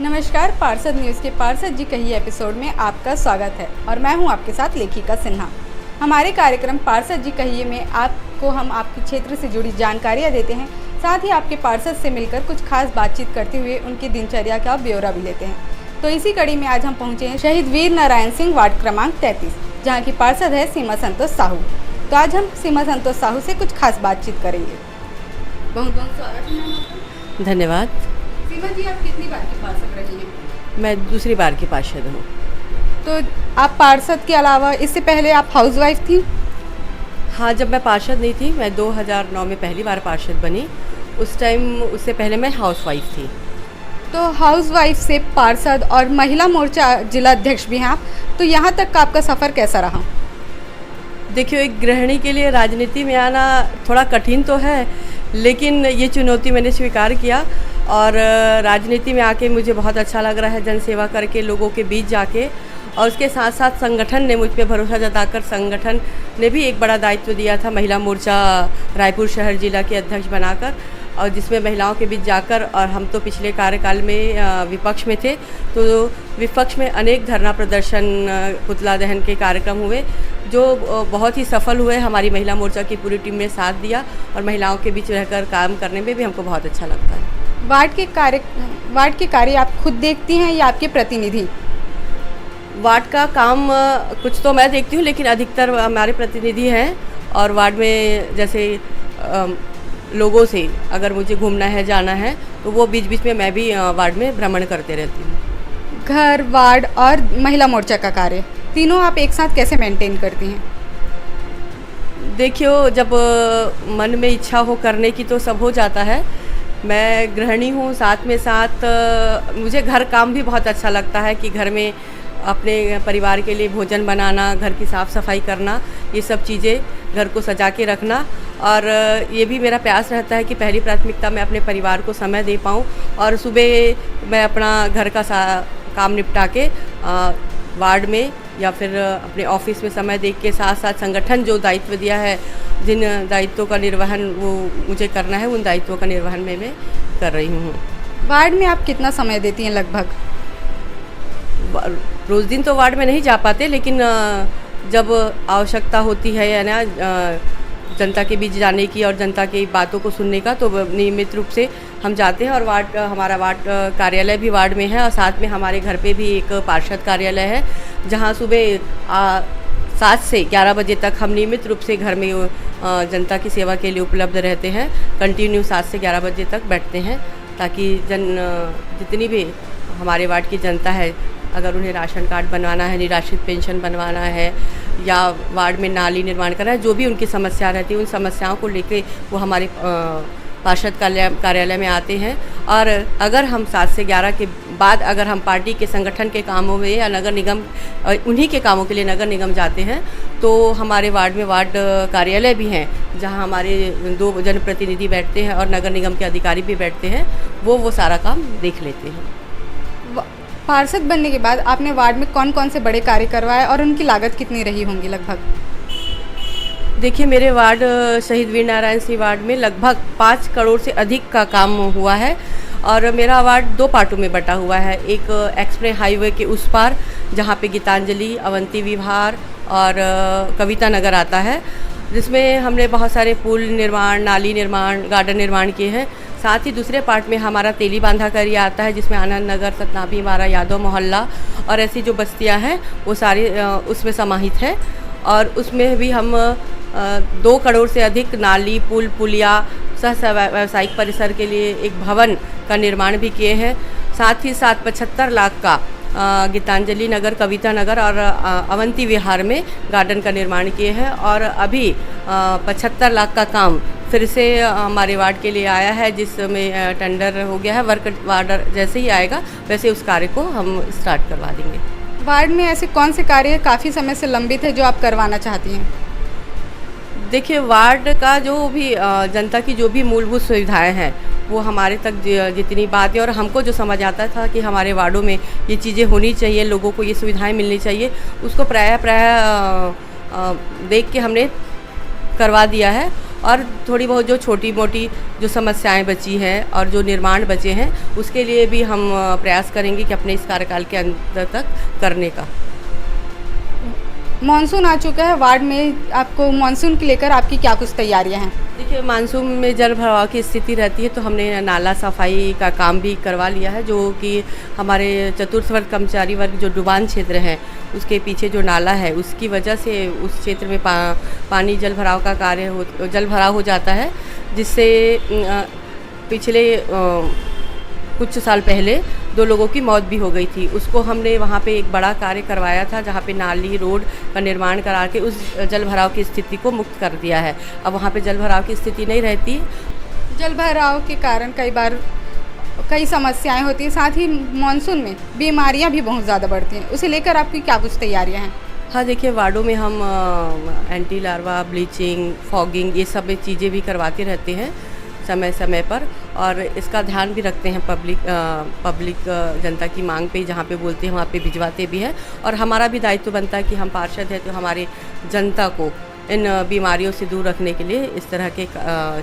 नमस्कार, पार्षद न्यूज़ के पार्षद जी कहिए एपिसोड में आपका स्वागत है और मैं हूं आपके साथ लेखिका सिन्हा। हमारे कार्यक्रम पार्षद जी कहिए में हम आपके क्षेत्र से जुड़ी जानकारियां देते हैं, साथ ही आपके पार्षद से मिलकर कुछ खास बातचीत करते हुए उनकी दिनचर्या का ब्यौरा भी लेते हैं। तो इसी कड़ी में आज हम पहुँचे हैं शहीद वीर नारायण सिंह वार्ड क्रमांक 33, जहाँ की पार्षद है सीमा संतोष साहू। तो आज हम सीमा संतोष साहू से कुछ खास बातचीत करेंगे। बहुत बहुत स्वागत है। धन्यवाद। सीमा जी, आप कितनी बार की पार्षद रही हैं? मैं दूसरी बार की पार्षद हूँ। तो आप पार्षद के अलावा इससे पहले आप हाउसवाइफ थी? हाँ, जब मैं पार्षद नहीं थी, मैं 2009 में पहली बार पार्षद बनी। उस टाइम उससे पहले मैं हाउसवाइफ थी। तो हाउसवाइफ से पार्षद और महिला मोर्चा जिला अध्यक्ष भी हैं आप, तो यहाँ तक का आपका सफ़र कैसा रहा? देखिए, एक गृहिणी के लिए राजनीति में आना थोड़ा कठिन तो है, लेकिन ये चुनौती मैंने स्वीकार किया और राजनीति में आके मुझे बहुत अच्छा लग रहा है, जनसेवा करके, लोगों के बीच जाके। और उसके साथ साथ संगठन ने मुझ पे भरोसा जताकर संगठन ने भी एक बड़ा दायित्व दिया था, महिला मोर्चा रायपुर शहर जिला के अध्यक्ष बनाकर, और जिसमें महिलाओं के बीच जाकर, और हम तो पिछले कार्यकाल में विपक्ष में थे, तो विपक्ष में अनेक धरना प्रदर्शन, पुतला दहन के कार्यक्रम हुए जो बहुत ही सफल हुए। हमारी महिला मोर्चा की पूरी टीम ने साथ दिया और महिलाओं के बीच रहकर काम करने में भी हमको बहुत अच्छा लगता है। वार्ड के कार्य आप खुद देखती हैं या आपके प्रतिनिधि? वार्ड का काम कुछ तो मैं देखती हूँ, लेकिन अधिकतर हमारे प्रतिनिधि हैं। और वार्ड में जैसे लोगों से अगर मुझे घूमना है, जाना है, तो वो बीच बीच में मैं भी वार्ड में भ्रमण करते रहती हूँ। घर, वार्ड और महिला मोर्चा का कार्य तीनों आप एक साथ कैसे मेंटेन करती हैं? देखियो, जब मन में इच्छा हो करने की तो सब हो जाता है। मैं गृहिणी हूँ, साथ में साथ मुझे घर काम भी बहुत अच्छा लगता है कि घर में अपने परिवार के लिए भोजन बनाना, घर की साफ़ सफाई करना, ये सब चीज़ें, घर को सजा के रखना। और ये भी मेरा प्रयास रहता है कि पहली प्राथमिकता मैं अपने परिवार को समय दे पाऊँ और सुबह मैं अपना घर का काम निपटा के वार्ड में या फिर अपने ऑफिस में समय दे के साथ साथ संगठन जो दायित्व दिया है, जिन दायित्वों का निर्वहन वो मुझे करना है, उन दायित्वों का निर्वहन मैं कर रही हूँ। वार्ड में आप कितना समय देती हैं लगभग? रोज़ दिन तो वार्ड में नहीं जा पाते, लेकिन जब आवश्यकता होती है या ना जनता के बीच जाने की और जनता की बातों को सुनने का, तो नियमित रूप से हम जाते हैं। और हमारा वार्ड कार्यालय भी वार्ड में है और साथ में हमारे घर पे भी एक पार्षद कार्यालय है, जहां सुबह 7 से 11 बजे तक हम नियमित रूप से घर में जनता की सेवा के लिए उपलब्ध रहते हैं। कंटिन्यू 7 से 11 बजे तक बैठते हैं, ताकि जितनी भी हमारे वार्ड की जनता है, अगर उन्हें राशन कार्ड बनवाना है, निराश्रित पेंशन बनवाना है, या वार्ड में नाली निर्माण करना है, जो भी उनकी समस्या रहती है, उन समस्याओं को लेके वो हमारे पार्षद कार्यालय में आते हैं। और अगर हम 7 से 11 के बाद अगर हम पार्टी के संगठन के कामों में या नगर निगम, उन्हीं के कामों के लिए नगर निगम जाते हैं, तो हमारे वार्ड में वार्ड कार्यालय भी हैं, जहां हमारे 2 जनप्रतिनिधि बैठते हैं और नगर निगम के अधिकारी भी बैठते हैं। वो सारा काम देख लेते हैं। पार्षद बनने के बाद आपने वार्ड में कौन कौन से बड़े कार्य करवाए और उनकी लागत कितनी रही होंगी लगभग? देखिए, मेरे वार्ड शहीद वीर नारायण सिंह वार्ड में लगभग 5 करोड़ से अधिक का काम हुआ है। और मेरा वार्ड 2 पार्टों में बटा हुआ है। एक एक्सप्रेस हाईवे के उस पार, जहाँ पे गीतांजलि, अवंती विहार और कविता नगर आता है, जिसमें हमने बहुत सारे पुल निर्माण, नाली निर्माण, गार्डन निर्माण किए हैं। साथ ही दूसरे पार्ट में हमारा तेली बांधा का एरिया आता है, जिसमें आनंद नगर, सतनाभी, हमारा यादव मोहल्ला और ऐसी जो बस्तियां हैं वो सारी उसमें समाहित है। और उसमें भी हम 2 करोड़ से अधिक नाली, पुल, पुलिया, सह व्यावसायिक परिसर के लिए एक भवन का निर्माण भी किए हैं। साथ ही साथ 75 लाख का गीतांजलि नगर, कविता नगर और अवंती विहार में गार्डन का निर्माण किए हैं। और अभी 75 लाख का काम फिर से हमारे वार्ड के लिए आया है, जिसमें टेंडर हो गया है। वार्ड जैसे ही आएगा वैसे उस कार्य को हम स्टार्ट करवा देंगे। वार्ड में ऐसे कौन से कार्य काफ़ी समय से लंबित है जो आप करवाना चाहती हैं? देखिए, वार्ड का जो भी जनता की जो भी मूलभूत सुविधाएं हैं, वो हमारे तक जितनी बात है, और हमको जो समझ आता था कि हमारे वार्डों में ये चीज़ें होनी चाहिए, लोगों को ये सुविधाएं मिलनी चाहिए, उसको प्राय देख के हमने करवा दिया है। और थोड़ी बहुत जो छोटी मोटी जो समस्याएं बची हैं और जो निर्माण बचे हैं उसके लिए भी हम प्रयास करेंगे कि अपने इस कार्यकाल के अंत तक करने का। मानसून आ चुका है, वार्ड में आपको मानसून को लेकर आपकी क्या कुछ तैयारियां हैं? देखिए, मानसून में जल भराव की स्थिति रहती है तो हमने नाला सफाई का काम भी करवा लिया है, जो कि हमारे चतुर्थ वर्ग कर्मचारी वर्ग जो डुबान क्षेत्र है उसके पीछे जो नाला है उसकी वजह से उस क्षेत्र में पानी जल भराव का जल भराव हो जाता है, जिससे पिछले कुछ साल पहले 2 लोगों की मौत भी हो गई थी। उसको हमने वहाँ पे एक बड़ा कार्य करवाया था, जहाँ पे नाली रोड का निर्माण करा के उस जल भराव की स्थिति को मुक्त कर दिया है। अब वहाँ पे जल भराव की स्थिति नहीं रहती। जल भराव के कारण कई समस्याएं होती हैं, साथ ही मानसून में बीमारियां भी बहुत ज़्यादा बढ़ती हैं। उसे लेकर आपकी क्या कुछ तैयारियां हैं? हाँ, देखिए, वार्डों में हम एंटी लार्वा, ब्लीचिंग, फॉगिंग ये सब चीज़ें भी करवाते रहते हैं समय समय पर, और इसका ध्यान भी रखते हैं। पब्लिक जनता की मांग पे जहाँ पे बोलते हैं वहाँ पे भिजवाते भी हैं। और हमारा भी दायित्व बनता है कि हम पार्षद हैं तो हमारे जनता को इन बीमारियों से दूर रखने के लिए इस तरह के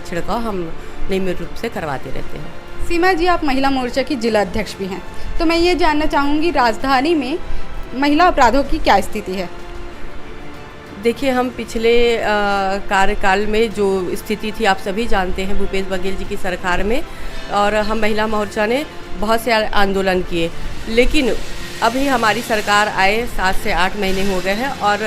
छिड़काव हम नियमित रूप से करवाते रहते हैं। सीमा जी, आप महिला मोर्चा की जिला अध्यक्ष भी हैं, तो मैं ये जानना चाहूँगी राजधानी में महिला अपराधों की क्या स्थिति है? देखिए, हम पिछले कार्यकाल में जो स्थिति थी आप सभी जानते हैं, भूपेश बघेल जी की सरकार में, और हम महिला मोर्चा ने बहुत से आंदोलन किए, लेकिन अभी हमारी सरकार आए 7 से 8 महीने हो गए हैं और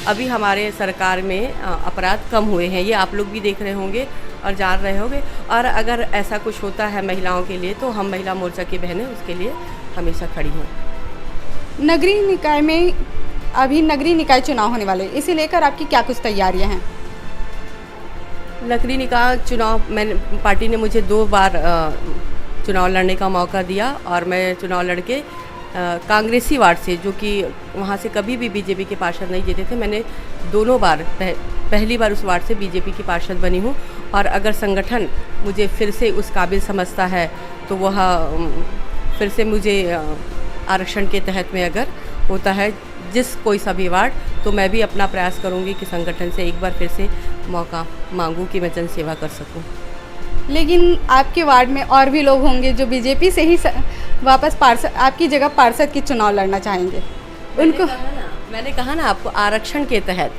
अभी हमारे सरकार में अपराध कम हुए हैं। ये आप लोग भी देख रहे होंगे और जान रहे होंगे। और अगर ऐसा कुछ होता है महिलाओं के लिए तो हम महिला मोर्चा की बहनें उसके लिए हमेशा खड़ी हैं। नगरीय निकाय में अभी नगरीय निकाय चुनाव होने वाले, इसे लेकर आपकी क्या कुछ तैयारियां हैं? नगरीय निकाय चुनाव पार्टी ने मुझे 2 बार चुनाव लड़ने का मौका दिया और मैं चुनाव लड़के कांग्रेसी वार्ड से, जो कि वहाँ से कभी भी बीजेपी के पार्षद नहीं जीते थे, मैंने दोनों बार पहली बार उस वार्ड से बीजेपी की पार्षद बनी हूँ। और अगर संगठन मुझे फिर से उस काबिल समझता है तो वह फिर से मुझे आरक्षण के तहत में अगर होता है जिस कोई सा भी वार्ड, तो मैं भी अपना प्रयास करूंगी कि संगठन से एक बार फिर से मौका मांगूं कि मैं जन सेवा कर सकूं। लेकिन आपके वार्ड में और भी लोग होंगे जो बीजेपी से ही वापस पार्षद आपकी जगह पार्षद की चुनाव लड़ना चाहेंगे। उनको मैंने कहा ना आपको, आरक्षण के तहत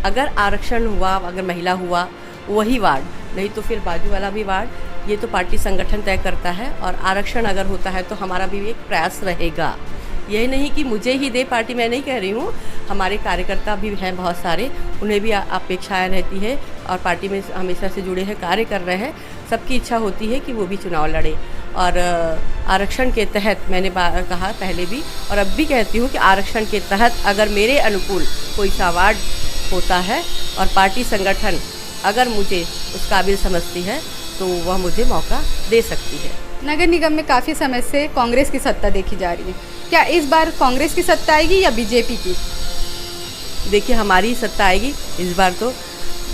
अगर आरक्षण हुआ, अगर महिला हुआ वही वार्ड, नहीं तो फिर बाजू वाला भी वार्ड, ये तो पार्टी संगठन तय करता है। और आरक्षण अगर होता है तो हमारा भी एक प्रयास रहेगा। यही नहीं कि मुझे ही दे पार्टी, मैं नहीं कह रही हूँ, हमारे कार्यकर्ता भी हैं बहुत सारे, उन्हें भी अपेक्षाएं रहती है और पार्टी में हमेशा से जुड़े हैं, कार्य कर रहे हैं। सबकी इच्छा होती है कि वो भी चुनाव लड़े। और आरक्षण के तहत मैंने कहा पहले भी और अब भी कहती हूँ कि आरक्षण के तहत अगर मेरे अनुकूल कोई सा वार्ड होता है और पार्टी संगठन अगर मुझे उस काबिल समझती है तो वह मुझे मौका दे सकती है। नगर निगम में काफ़ी समय से कांग्रेस की सत्ता देखी जा रही है, क्या इस बार कांग्रेस की सत्ता आएगी या बीजेपी की? देखिए, हमारी सत्ता आएगी इस बार। तो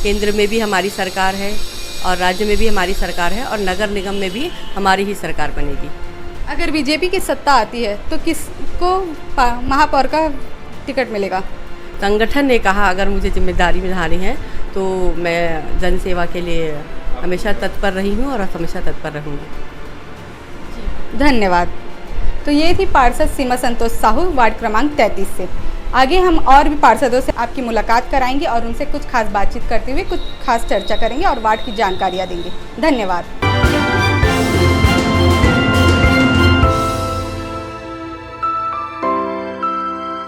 केंद्र में भी हमारी सरकार है और राज्य में भी हमारी सरकार है और नगर निगम में भी हमारी ही सरकार बनेगी। अगर बीजेपी की सत्ता आती है तो किसको महापौर का टिकट मिलेगा? संगठन ने कहा अगर मुझे जिम्मेदारी निभानी है तो मैं जन सेवा के लिए हमेशा तत्पर रही हूँ और हमेशा तत्पर रहूँगी। धन्यवाद। तो ये थी पार्षद सीमा संतोष साहू, वार्ड क्रमांक 33 से। आगे हम और भी पार्षदों से आपकी मुलाकात कराएंगे और उनसे कुछ खास बातचीत करते हुए कुछ खास चर्चा करेंगे और वार्ड की जानकारियाँ देंगे। धन्यवाद।